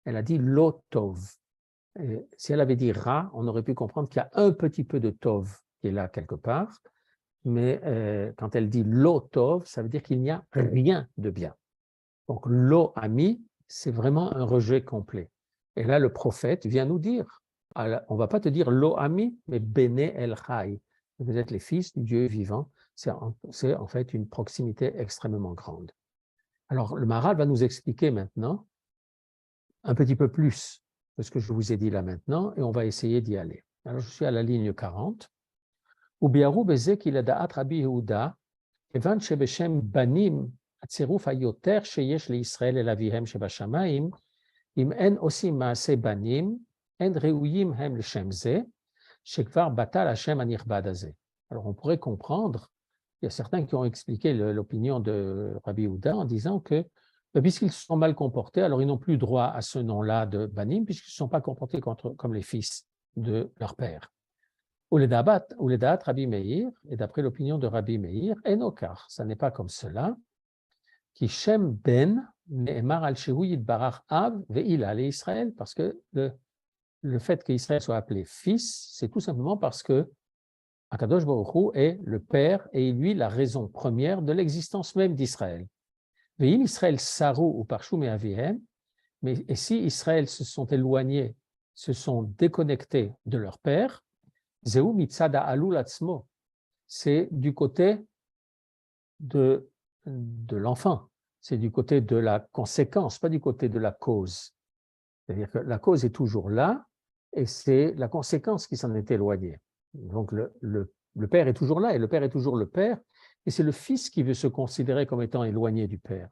B: elle a dit lo tov. Et si elle avait dit ra, on aurait pu comprendre qu'il y a un petit peu de tov qui est là quelque part, mais quand elle dit lo tov, ça veut dire qu'il n'y a rien de bien. Donc lo ami, c'est vraiment un rejet complet. Et là, le prophète vient nous dire, on ne va pas te dire lo ami, mais bene el chai. Vous êtes les fils du Dieu vivant. C'est en fait une proximité extrêmement grande. Alors, le Maharal va nous expliquer maintenant un petit peu plus de ce que je vous ai dit là maintenant, et on va essayer d'y aller. Alors, je suis à la ligne 40. וביארו בזה כי לדעת רבי יהודה, כיוון שבשם בנים הצירוף היותר שיש לישראל אל אביהם שבשמיים, אם אין עושים מעשה בנים, אין ראויים הם לשם זה, שכבר בטל השם הנכבד הזה. Alors, on pourrait comprendre, il y a certains qui ont expliqué l'opinion de Rabbi Yehuda en disant que puisqu'ils se sont mal comportés, alors ils n'ont plus droit à ce nom-là de Banim, puisqu'ils ne se sont pas comportés comme les fils de leur père. Ou les Da'at Rabbi Meir, et d'après l'opinion de Rabbi Meir, Enokar, ça n'est pas comme cela, qui Shem Ben, Ne'emar al-Shehu Yitbarach Av ve'ila les Israël, parce que le fait qu'Israël soit appelé fils, c'est tout simplement parce que Akadosh Baruch Hu est le père et lui la raison première de l'existence même d'Israël. Ve'im Israël Sarou ou Parshou Me'avihem, mais et si Israël se sont éloignés, se sont déconnectés de leur père, Zeu mitzada alul atzmo, c'est du côté de l'enfant, c'est du côté de la conséquence, pas du côté de la cause. C'est-à-dire que la cause est toujours là et c'est la conséquence qui s'en est éloignée. Donc le père est toujours là et le père est toujours le père et c'est le fils qui veut se considérer comme étant éloigné du père.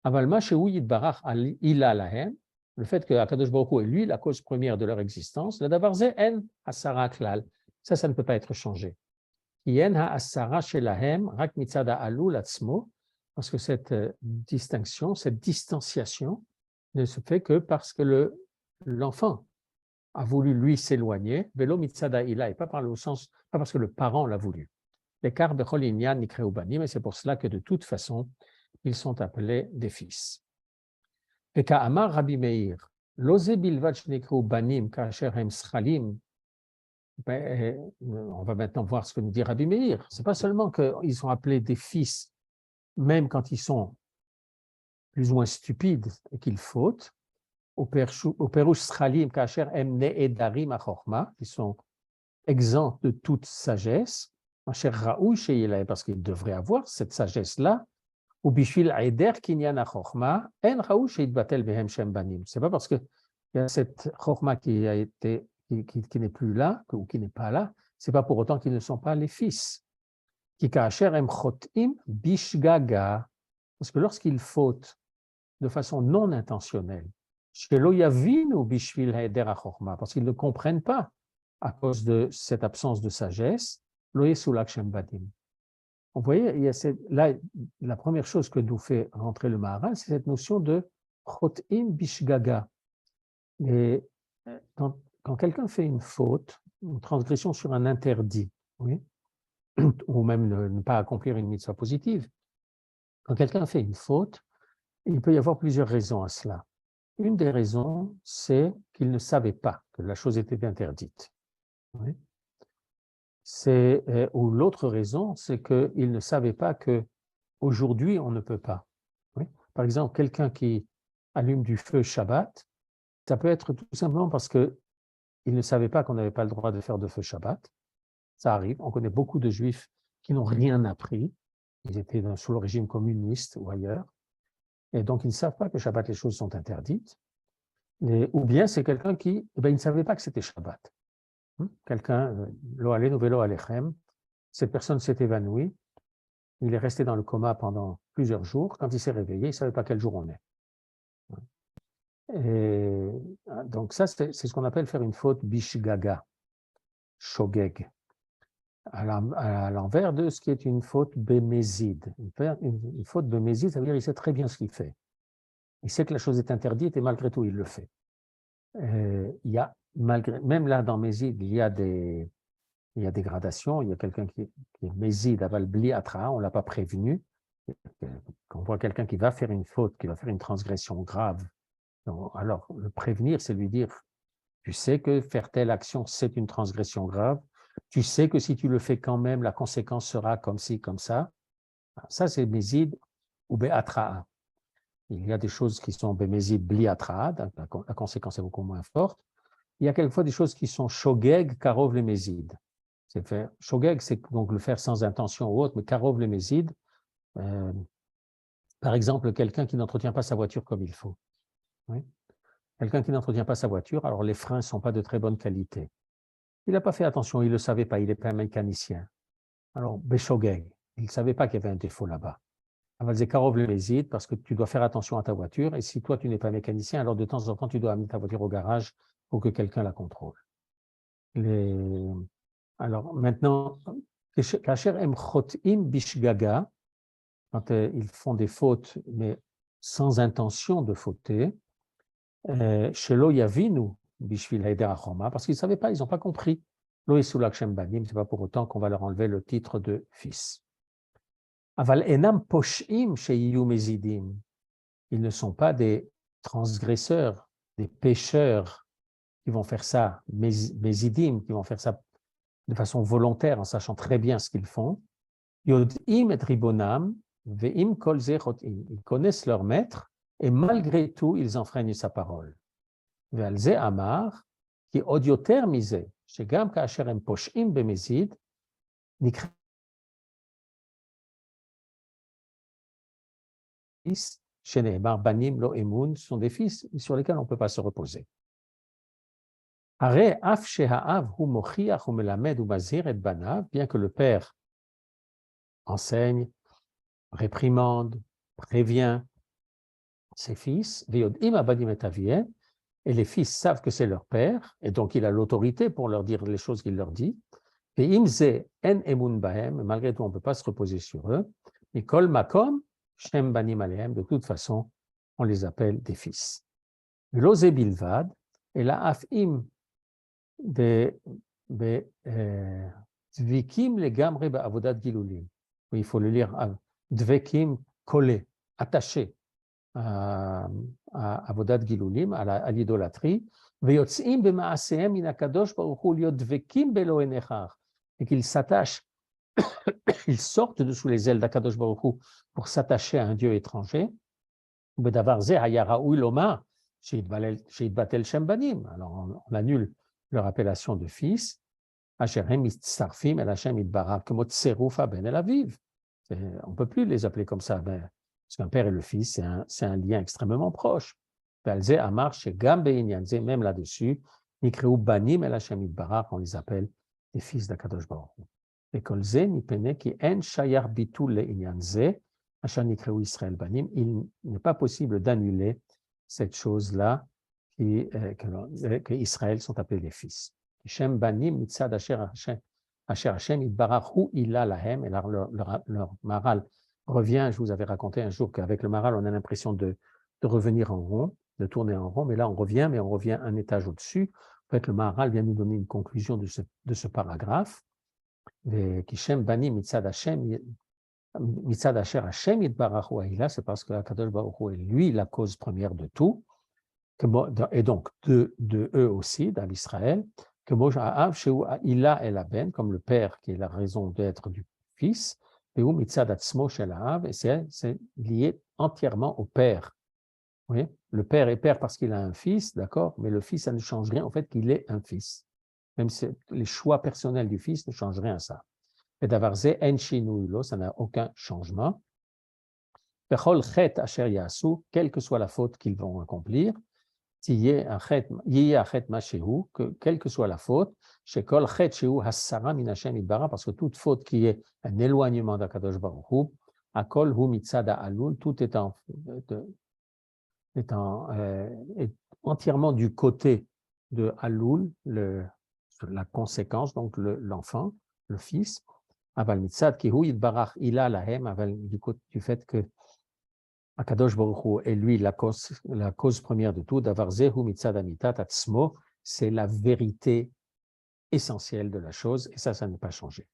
B: Avalma shehu yitbarach ila lahem, le fait que Akadosh Baruch Hu est lui la cause première de leur existence, le davar ze en asara klal, ça ne peut pas être changé. Yen ha asara shelahem rak mitzada alul atzmo, parce que cette distinction, cette distanciation ne se fait que parce que l'enfant a voulu lui s'éloigner, velo mitzada ila, et pas parce que le parent l'a voulu. L'écart bechol inyan nikreu banim, et c'est pour cela que de toute façon, ils sont appelés des fils. Et ka'amar Rabbi Meir, loze bilvad shnekreu banim kasher hem schalim, on va maintenant voir ce que nous dit Rabbi Meir. Ce n'est pas seulement qu'ils sont appelés des fils, même quand ils sont plus ou moins stupides et qu'ils fautent, au perush schalim kasher hem ne'edarim achorma, qui sont exempts de toute sagesse, parce qu'ils devraient avoir cette sagesse-là, ou bishvil aider kinyan achorma, en raou sheitbatel behem shem banim. C'est pas parce qu'il y a cette chorma qui n'est plus là, ou qui n'est pas là, c'est pas pour autant qu'ils ne sont pas les fils. Ki kasher hem chotim bishgaga, parce que lorsqu'ils fautent de façon non intentionnelle, shelo yavinu bishvil aider achorma, parce qu'ils ne comprennent pas à cause de cette absence de sagesse, lo yesulak shem banim. Vous voyez, là, la première chose que nous fait rentrer le Maharal, c'est cette notion de chotim bishgaga. Et quand quelqu'un fait une faute, une transgression sur un interdit, oui, ou même ne pas accomplir une mitzvah positive, quand quelqu'un fait une faute, il peut y avoir plusieurs raisons à cela. Une des raisons, c'est qu'il ne savait pas que la chose était interdite. Oui. Ou l'autre raison, c'est qu'il ne savait pas qu'aujourd'hui, on ne peut pas. Oui. Par exemple, quelqu'un qui allume du feu Shabbat, ça peut être tout simplement parce qu'il ne savait pas qu'on n'avait pas le droit de faire de feu Shabbat. Ça arrive. On connaît beaucoup de Juifs qui n'ont rien appris. Ils étaient sous le régime communiste ou ailleurs. Et donc, ils ne savent pas que Shabbat, les choses sont interdites. Ou bien c'est quelqu'un qui, il ne savait pas que c'était Shabbat. Quelqu'un, lo alenu velo alechem, cette personne s'est évanouie, il est resté dans le coma pendant plusieurs jours. Quand il s'est réveillé, il ne savait pas quel jour on est. Et donc ça, c'est ce qu'on appelle faire une faute bishgaga, shogeg, à l'envers de ce qui est une faute bémézide. Une faute bémézide, ça veut dire qu'il sait très bien ce qu'il fait. Il sait que la chose est interdite et malgré tout, il le fait. Il y a, même là, dans Mézid, il y a des gradations. Il y a quelqu'un qui est Mézid, aval bli atra, on ne l'a pas prévenu. Quand on voit quelqu'un qui va faire une faute, qui va faire une transgression grave, alors le prévenir, c'est lui dire, tu sais que faire telle action, c'est une transgression grave. Tu sais que si tu le fais quand même, la conséquence sera comme ci, comme ça. Ça, c'est Mézid ou Be'atra'a. Il y a des choses qui sont Bémézid Bliatra'a, la conséquence est beaucoup moins forte. Il y a quelquefois des choses qui sont Shogeg, Karov les Mézid. Shogeg, c'est donc le faire sans intention ou autre, mais Karov les Mézid, par exemple, quelqu'un qui n'entretient pas sa voiture comme il faut. Oui. Quelqu'un qui n'entretient pas sa voiture, alors les freins ne sont pas de très bonne qualité. Il n'a pas fait attention, il ne le savait pas, il n'est pas un mécanicien. Alors, Beshogeg, il ne savait pas qu'il y avait un défaut là-bas. C'est Karov le Mézid, parce que tu dois faire attention à ta voiture, et si toi tu n'es pas mécanicien, alors de temps en temps tu dois amener ta voiture au garage pour que quelqu'un la contrôle. Alors maintenant, Kacher em chotim bishgaga, quand ils font des fautes, mais sans intention de fauter, shelo yavinu bishvil haider achoma, parce qu'ils ne savaient pas, ils n'ont pas compris. Lo esulak shem banim, ce n'est pas pour autant qu'on va leur enlever le titre de fils. Aval enam poshim sheyiyu mezidim. Ils ne sont pas des transgresseurs, des pécheurs qui vont faire ça, mezidim, qui vont faire ça de façon volontaire, en sachant très bien ce qu'ils font. Yodim et ribonam, ve'im kol zechotim. Ils connaissent leur maître et malgré tout, ils enfreignent sa parole. Ve'al ze amar, ki od yoter mize, shegam ka'asher em poshim bemezid, nikra shene'emar banim lo emun, sont des fils sur lesquels on ne peut pas se reposer. Bien que le père enseigne, réprimande, prévient ses fils, et les fils savent que c'est leur père, et donc il a l'autorité pour leur dire les choses qu'il leur dit, et malgré tout on ne peut pas se reposer sur eux, de toute façon on les appelle des fils. L'osé bilvad, et la afim dvekim legamre ba'avodat gilulim. Il faut le lire dvekim collé, attaché à avodat gilulim, à l'idolâtrie. Veyotzim b'maasehem min hakadosh baruch hu liot dvekim belo enechar, et qu'ils s'attachent, ils sortent de sous les ailes d'Akadosh baruch hu pour s'attacher à un dieu étranger. Bedavar ze haya raoui lomar sheitbatel shem banim. Alors on annule leur appellation de fils, on ne peut plus les appeler comme ça, parce qu'un père et le fils, c'est un lien extrêmement proche. Même là-dessus, on les appelle les fils d'Akadosh Baruch Hu. Il n'est pas possible d'annuler cette chose-là que Israël sont appelés les fils. Shem banim mitzad asher Hashem itbarach hu ila lahem. Et leur maral revient. Je vous avais raconté un jour qu'avec le maral, on a l'impression de revenir en rond, de tourner en rond, mais là on revient, un étage au-dessus. En fait, le maral vient nous donner une conclusion de ce paragraphe. Shem banim mitzad asher Hashem itbarach hu ila, c'est parce que Akadosh Baruch Hu est lui la cause première de tout. Et donc de eux aussi, dans l'Israël, que Ila el Ben, comme le père qui est la raison d'être du fils, et c'est lié entièrement au père. Oui? Le père est père parce qu'il a un fils, d'accord, mais le fils, ça ne change rien au fait qu'il est un fils. Même si les choix personnels du fils ne changent rien à ça. Et d'avarze en shinuilo, ça n'a aucun changement. Bechol chet asher yasu, quelle que soit la faute qu'ils vont accomplir, que quelle que soit la faute, parce que toute faute qui est un éloignement d'Akadosh Baruch Hu, Akol hu mitzada alul, tout est entièrement du côté de alul, la conséquence, donc l'enfant, le fils, aval mitzad ki hu yitbarach ila lahem, aval du fait que Akadosh Baruch Hu est lui la cause première de tout, d'avar zehu mitzad amitat atzmo, c'est la vérité essentielle de la chose, et ça n'est pas changé.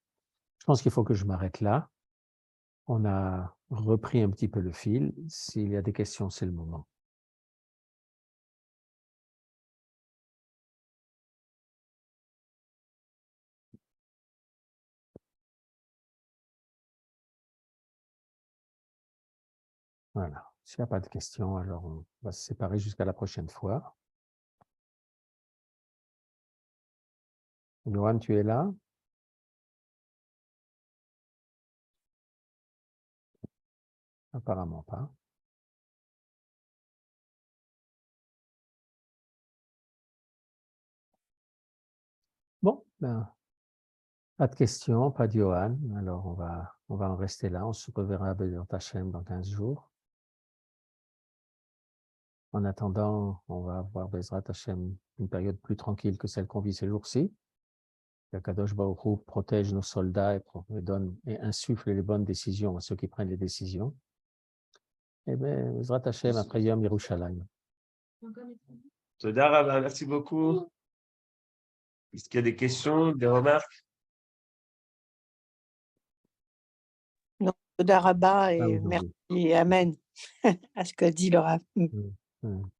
B: Je pense qu'il faut que je m'arrête là. On a repris un petit peu le fil. S'il y a des questions, c'est le moment. Voilà. S'il n'y a pas de questions, alors on va se séparer jusqu'à la prochaine fois. Johan, tu es là? Apparemment pas. Bon, ben, pas de questions, pas de Johan. Alors, on va en rester là. On se reverra à Bezrat Hashem dans 15 jours. En attendant, on va avoir Bezrat Hashem une période plus tranquille que celle qu'on vit ces jours-ci. Kadosh Baruch Hu protège nos soldats et insuffle les bonnes décisions à ceux qui prennent les décisions. Et bien, Bezrat Hashem, après Yom Yerushalayim.
A: Toda Rabba, merci beaucoup. Est-ce qu'il y a des questions, des remarques?
C: Non, Toda Rabba et merci, Amen, à ce que dit le Rav.